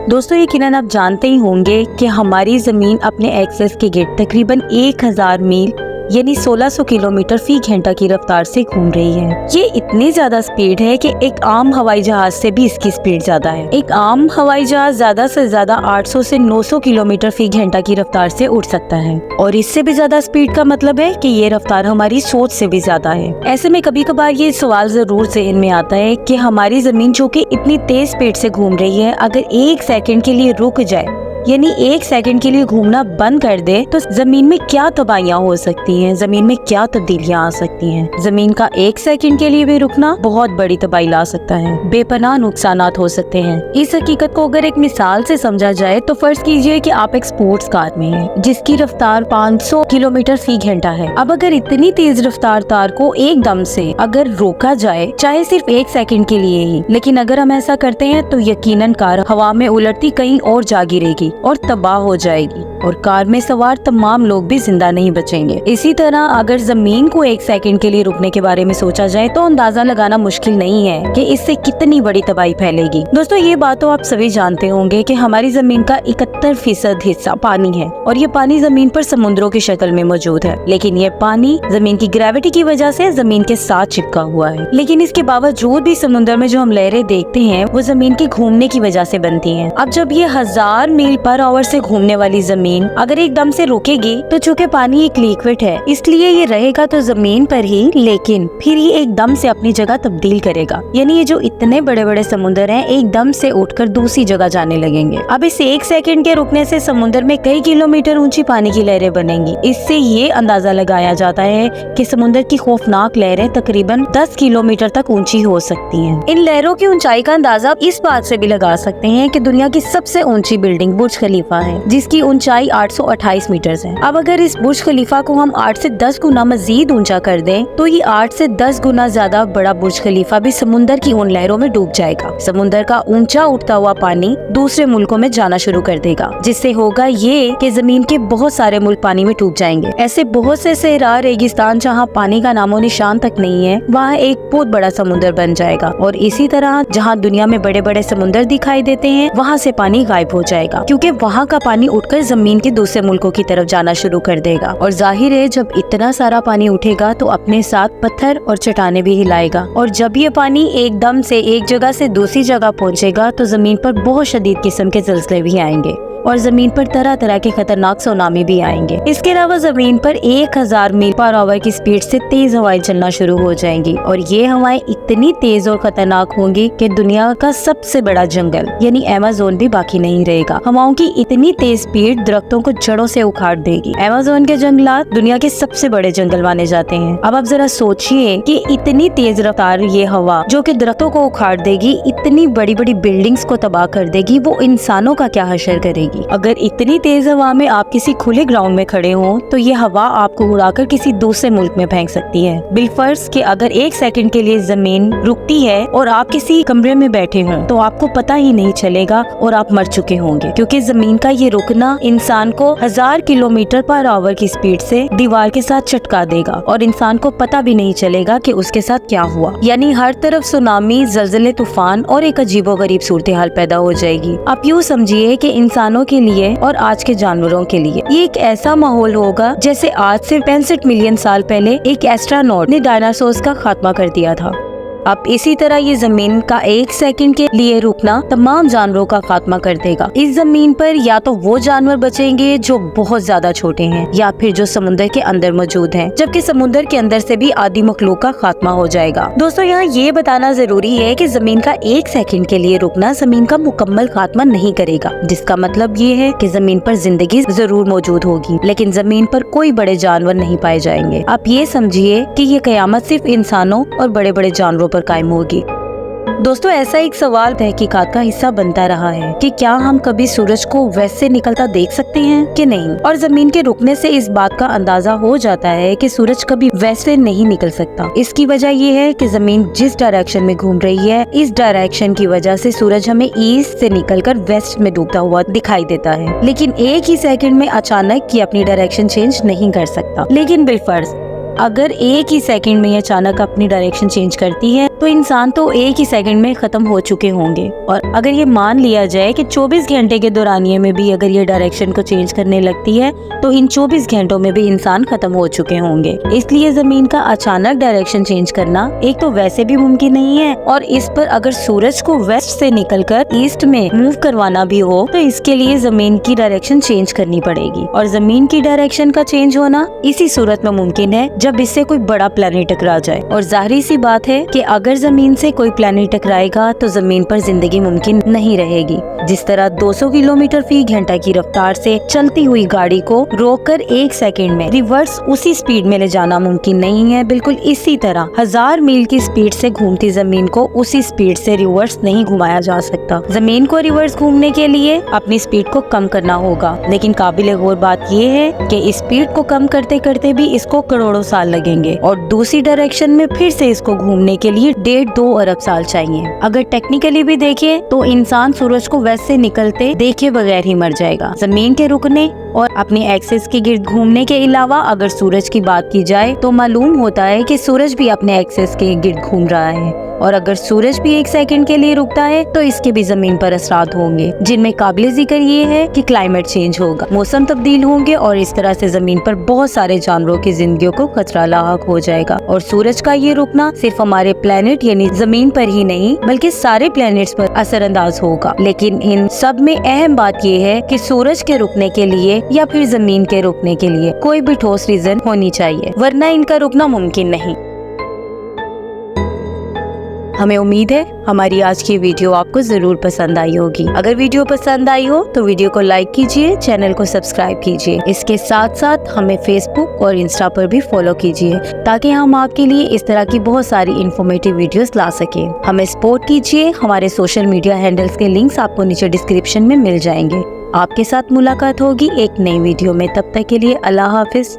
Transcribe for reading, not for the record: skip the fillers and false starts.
दोस्तों यकीनन आप जानते ही होंगे कि हमारी जमीन अपने एक्सेस के गिर्द तकरीबन 1000 मील यानी 1600 किलोमीटर फी घंटा की रफ्तार से घूम रही है। ये इतनी ज्यादा स्पीड है कि एक आम हवाई जहाज से भी इसकी स्पीड ज्यादा है। एक आम हवाई जहाज ज्यादा से ज्यादा 800 से 900 किलोमीटर फी घंटा की रफ्तार से उड़ सकता है और इससे भी ज्यादा स्पीड का मतलब है कि ये रफ्तार हमारी सोच से भी ज्यादा है। ऐसे में कभी कभार ये सवाल जरूर ज़हन में आता है कि हमारी जमीन जो कि इतनी तेज स्पीड से घूम रही है, अगर एक सेकंड के लिए रुक जाए यानी एक सेकंड के लिए घूमना बंद कर दे तो जमीन में क्या तबाहियां हो सकती हैं, जमीन में क्या तब्दीलियां आ सकती हैं। जमीन का एक सेकंड के लिए भी रुकना बहुत बड़ी तबाही ला सकता है, बेपनाह नुकसानात हो सकते हैं। इस हकीकत को अगर एक मिसाल से समझा जाए तो फर्ज कीजिए कि आप एक स्पोर्ट्स कार में हैं जिसकी रफ्तार 500 किलोमीटर फी घंटा है। अब अगर इतनी तेज रफ्तार कार को एकदम से अगर रोका जाए, चाहे सिर्फ एक सेकंड के लिए ही, लेकिन अगर हम ऐसा करते हैं तो यकीनन कार हवा में उलटती कहीं और जा गिरेगी और तबाह हो जाएगी और कार में सवार तमाम लोग भी जिंदा नहीं बचेंगे। इसी तरह अगर जमीन को एक सेकंड के लिए रुकने के बारे में सोचा जाए तो अंदाजा लगाना मुश्किल नहीं है कि इससे कितनी बड़ी तबाही फैलेगी। दोस्तों ये बात तो आप सभी जानते होंगे कि हमारी जमीन का 71% हिस्सा पानी है और ये पानी जमीन पर समुद्रों की शक्ल में मौजूद है, लेकिन ये पानी जमीन की ग्रेविटी की वजह से जमीन के साथ चिपका हुआ है। लेकिन इसके बावजूद भी समुद्र में जो हम लहरें देखते हैं वो जमीन के घूमने की वजह से बनती है। अब जब ये 1000 मील पर आवर से घूमने वाली जमीन अगर एकदम से रुकेगी तो चूंकि पानी एक लिक्विड है इसलिए ये रहेगा तो जमीन पर ही, लेकिन फिर ये एकदम से अपनी जगह तब्दील करेगा। यानी ये जो इतने बड़े बड़े समुद्र हैं एकदम से उठकर दूसरी जगह जाने लगेंगे। अब इस एक सेकंड के रुकने से समुद्र में कई किलोमीटर ऊंची पानी की लहरें बनेंगी। इससे ये अंदाजा लगाया जाता है कि समुद्र की खौफनाक लहरें तकरीबन 10 किलोमीटर तक ऊंची हो सकती हैं। इन लहरों की ऊंचाई का अंदाजा इस बात से भी लगा सकते हैं कि दुनिया की सबसे ऊंची बिल्डिंग बुर्ज खलीफा है जिसकी ऊंचाई 828 मीटर है। अब अगर इस बुर्ज खलीफा को हम 8 से 10 गुना मजीद ऊंचा कर दें तो ये 8 से 10 गुना ज्यादा बड़ा बुर्ज खलीफा भी समुद्र की उन लहरों में डूब जाएगा। समुद्र का ऊंचा उठता हुआ पानी दूसरे मुल्कों में जाना शुरू कर देगा, जिससे होगा ये कि जमीन के बहुत सारे मुल्क पानी में डूब जाएंगे। ऐसे बहुत से सहरा रेगिस्तान जहाँ पानी का नामो निशान तक नहीं है वहाँ एक बहुत बड़ा समुद्र बन जाएगा और इसी तरह जहाँ दुनिया में बड़े बड़े समुद्र दिखाई देते हैं वहाँ से पानी गायब हो जाएगा, क्योंकि वहाँ का पानी उठकर जमीन के दूसरे मुल्कों की तरफ जाना शुरू कर देगा। और जाहिर है जब इतना सारा पानी उठेगा तो अपने साथ पत्थर और चट्टानें भी हिलाएगा और जब ये पानी एकदम से एक जगह से दूसरी जगह पहुंचेगा तो जमीन पर बहुत शदीद किस्म के ज़लज़ले भी आएंगे और जमीन पर तरह तरह के खतरनाक सुनामी भी आएंगे। इसके अलावा जमीन पर 1000 मील पर आवर की स्पीड से तेज हवाएं चलना शुरू हो जाएंगी और ये हवाएं इतनी तेज और खतरनाक होंगी कि दुनिया का सबसे बड़ा जंगल यानी अमेज़न भी बाकी नहीं रहेगा। हवाओं की इतनी तेज स्पीड दरख्तों को जड़ों से उखाड़ देगी। अमेज़न के जंगलात दुनिया के सबसे बड़े जंगल माने जाते हैं। अब आप जरा सोचिए कि इतनी तेज रफ्तार ये हवा जो कि दरख्तों को उखाड़ देगी, इतनी बड़ी बड़ी बिल्डिंग्स को तबाह कर देगी, वो इंसानों का क्या हशर करेगी। अगर इतनी तेज हवा में आप किसी खुले ग्राउंड में खड़े हों तो ये हवा आपको उड़ाकर किसी दूसरे मुल्क में फेंक सकती है। बिलफर्ज कि अगर एक सेकंड के लिए जमीन रुकती है और आप किसी कमरे में बैठे हों तो आपको पता ही नहीं चलेगा और आप मर चुके होंगे, क्योंकि जमीन का ये रुकना इंसान को 1000 किलोमीटर पर आवर की स्पीड से दीवार के साथ चटका देगा और इंसान को पता भी नहीं चलेगा कि उसके साथ क्या हुआ। यानी हर तरफ सुनामी, ज़लज़ले, तूफान और एक अजीबोगरीब सूरत हाल पैदा हो जाएगी। आप यूँ समझिए कि इंसानों के लिए और आज के जानवरों के लिए ये एक ऐसा माहौल होगा जैसे आज से 65 मिलियन साल पहले एक एस्ट्रोनॉट ने डायनासोर्स का खात्मा कर दिया था। अब इसी तरह ये जमीन का एक सेकंड के लिए रुकना तमाम जानवरों का खात्मा कर देगा। इस जमीन पर या तो वो जानवर बचेंगे जो बहुत ज्यादा छोटे हैं या फिर जो समुद्र के अंदर मौजूद हैं, जबकि समुद्र के अंदर से भी आदि मखलूक का खात्मा हो जाएगा। दोस्तों यहाँ ये बताना जरूरी है कि जमीन का एक सेकंड के लिए रुकना जमीन का मुकम्मल खात्मा नहीं करेगा, जिसका मतलब ये है कि जमीन पर जिंदगी जरूर मौजूद होगी लेकिन जमीन पर कोई बड़े जानवर नहीं पाए जाएंगे। आप ये समझिए कि ये कयामत सिर्फ इंसानों और बड़े बड़े जानवरों पर कायम होगी। दोस्तों ऐसा एक सवाल तहकीकात का हिस्सा बनता रहा है कि क्या हम कभी सूरज को वैसे निकलता देख सकते हैं कि नहीं, और जमीन के रुकने से इस बात का अंदाजा हो जाता है कि सूरज कभी वैसे नहीं निकल सकता। इसकी वजह ये है कि जमीन जिस डायरेक्शन में घूम रही है इस डायरेक्शन की वजह से सूरज हमें ईस्ट से निकलकर वेस्ट में डूबता हुआ दिखाई देता है, लेकिन एक ही सेकंड में अचानक ये अपनी डायरेक्शन चेंज नहीं कर सकता। लेकिन बिलफर्ज अगर एक ही सेकंड में अचानक अपनी डायरेक्शन चेंज करती है तो इंसान तो एक ही सेकंड में खत्म हो चुके होंगे। और अगर ये मान लिया जाए कि 24 घंटे के दौरानिये में भी अगर ये डायरेक्शन को चेंज करने लगती है तो इन 24 घंटों में भी इंसान खत्म हो चुके होंगे। इसलिए जमीन का अचानक डायरेक्शन चेंज करना एक तो वैसे भी मुमकिन नहीं है, और इस पर अगर सूरज को वेस्ट से निकलकर ईस्ट में मूव करवाना भी हो तो इसके लिए जमीन की डायरेक्शन चेंज करनी पड़ेगी। और जमीन की डायरेक्शन का चेंज होना इसी सूरत में मुमकिन है जब इससे कोई बड़ा प्लेनेट टकरा जाए। और जाहिर सी बात है कि अगर जमीन से कोई प्लेनेट टकराएगा तो जमीन पर जिंदगी मुमकिन नहीं रहेगी। जिस तरह 200 किलोमीटर फी घंटा की रफ्तार से चलती हुई गाड़ी को रोककर एक सेकंड में रिवर्स उसी स्पीड में ले जाना मुमकिन नहीं है, बिल्कुल इसी तरह 1000 मील की स्पीड से घूमती जमीन को उसी स्पीड से रिवर्स नहीं घुमाया जा सकता। जमीन को रिवर्स घूमने के लिए अपनी स्पीड को कम करना होगा, लेकिन काबिल गौर बात ये है कि इस स्पीड को कम करते करते भी इसको करोड़ों साल लगेंगे और दूसरी डायरेक्शन में फिर से इसको घूमने के लिए 1.5-2 अरब साल चाहिए। अगर टेक्निकली भी देखें तो इंसान सूरज को वेस्ट से निकलते देखे बगैर ही मर जाएगा। जमीन के रुकने और अपने एक्सिस के गिर्द घूमने के अलावा अगर सूरज की बात की जाए तो मालूम होता है कि सूरज भी अपने एक्सिस के गिर्द घूम रहा है, और अगर सूरज भी एक सेकंड के लिए रुकता है तो इसके भी जमीन पर असरात होंगे, जिनमें काबिल जिक्र ये है कि क्लाइमेट चेंज होगा, मौसम तब्दील होंगे और इस तरह से जमीन पर बहुत सारे जानवरों की जिंदगियों को खतरा लाहक हो जाएगा। और सूरज का ये रुकना सिर्फ हमारे प्लेनेट यानी जमीन पर ही नहीं बल्कि सारे प्लेनेट्स पर असरअंदाज होगा। लेकिन इन सब में अहम बात ये है कि सूरज के रुकने के लिए या फिर जमीन के रुकने के लिए कोई भी ठोस रीजन होनी चाहिए, वरना इनका रुकना मुमकिन नहीं। हमें उम्मीद है हमारी आज की वीडियो आपको जरूर पसंद आई होगी। अगर वीडियो पसंद आई हो तो वीडियो को लाइक कीजिए, चैनल को सब्सक्राइब कीजिए। इसके साथ साथ हमें फेसबुक और इंस्टा पर भी फॉलो कीजिए ताकि हम आपके लिए इस तरह की बहुत सारी इंफॉर्मेटिव वीडियोस ला सकें। हमें सपोर्ट कीजिए। हमारे सोशल मीडिया हैंडल्स के लिंक्स आपको नीचे डिस्क्रिप्शन में मिल जाएंगे। आपके साथ मुलाकात होगी एक नई वीडियो में। तब तक के लिए अल्लाह हाफिज।